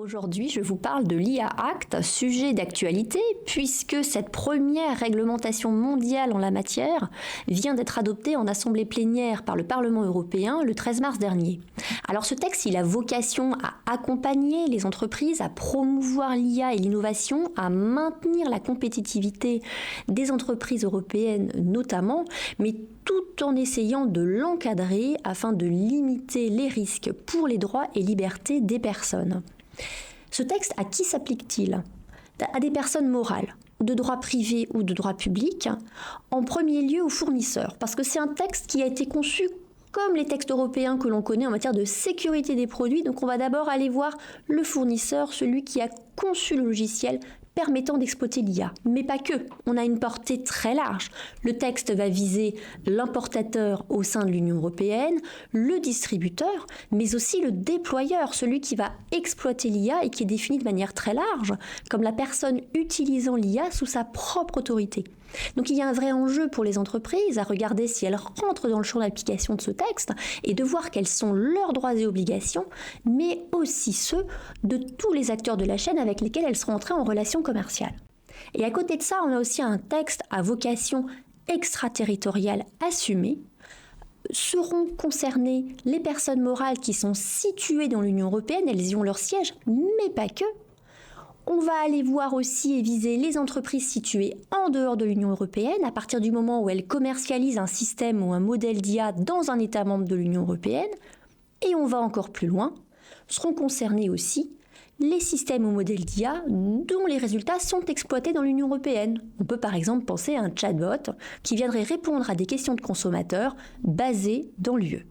Aujourd'hui, je vous parle de l'IA Act, sujet d'actualité, puisque cette première réglementation mondiale en la matière vient d'être adoptée en assemblée plénière par le Parlement européen le 13 mars dernier. Alors ce texte, il a vocation à accompagner les entreprises, à promouvoir l'IA et l'innovation, à maintenir la compétitivité des entreprises européennes notamment, mais tout en essayant de l'encadrer afin de limiter les risques pour les droits et libertés des personnes. Ce texte, à qui s'applique-t-il ? À des personnes morales, de droit privé ou de droit public, en premier lieu aux fournisseurs, parce que c'est un texte qui a été conçu comme les textes européens que l'on connaît en matière de sécurité des produits. Donc on va d'abord aller voir le fournisseur, celui qui a conçu le logiciel permettant d'exploiter l'IA. Mais pas que, on a une portée très large. Le texte va viser l'importateur au sein de l'Union européenne, le distributeur, mais aussi le déployeur, celui qui va exploiter l'IA et qui est défini de manière très large, comme la personne utilisant l'IA sous sa propre autorité. Donc il y a un vrai enjeu pour les entreprises à regarder si elles rentrent dans le champ d'application de ce texte et de voir quels sont leurs droits et obligations, mais aussi ceux de tous les acteurs de la chaîne avec lesquels elles seront entrées en relation commerciale. Et à côté de ça, on a aussi un texte à vocation extraterritoriale assumée. Seront concernées les personnes morales qui sont situées dans l'Union européenne, elles y ont leur siège, mais pas que. On va aller voir aussi et viser les entreprises situées en dehors de l'Union européenne à partir du moment où elles commercialisent un système ou un modèle d'IA dans un État membre de l'Union européenne. Et on va encore plus loin, seront concernés aussi les systèmes ou modèles d'IA dont les résultats sont exploités dans l'Union européenne. On peut par exemple penser à un chatbot qui viendrait répondre à des questions de consommateurs basées dans l'UE.